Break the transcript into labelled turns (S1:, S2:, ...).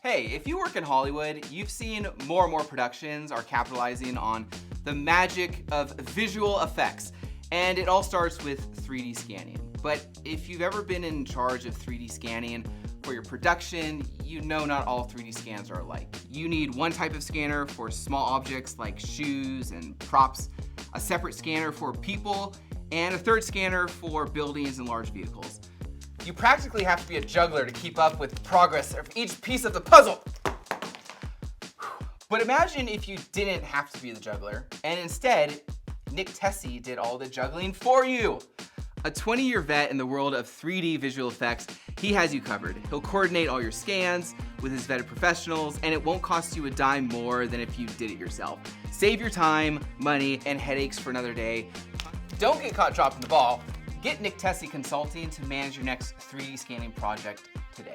S1: Hey, if you work in Hollywood, you've seen more and more productions are capitalizing on the magic of visual effects, and it all starts with 3D scanning. But if you've ever been in charge of 3D scanning for your production, you know not all 3D scans are alike. You need one type of scanner for small objects like shoes and props, a separate scanner for people, and a third scanner for buildings and large vehicles. You practically have to be a juggler to keep up with progress of each piece of the puzzle. But imagine if you didn't have to be the juggler, and instead, Nick Tessie did all the juggling for you. A 20-year vet in the world of 3D visual effects, he has you covered. He'll coordinate all your scans with his vetted professionals, and it won't cost you a dime more than if you did it yourself. Save your time, money, and headaches for another day. Don't get caught dropping the ball. Get Nick Tessie Consulting to manage your next 3D scanning project today.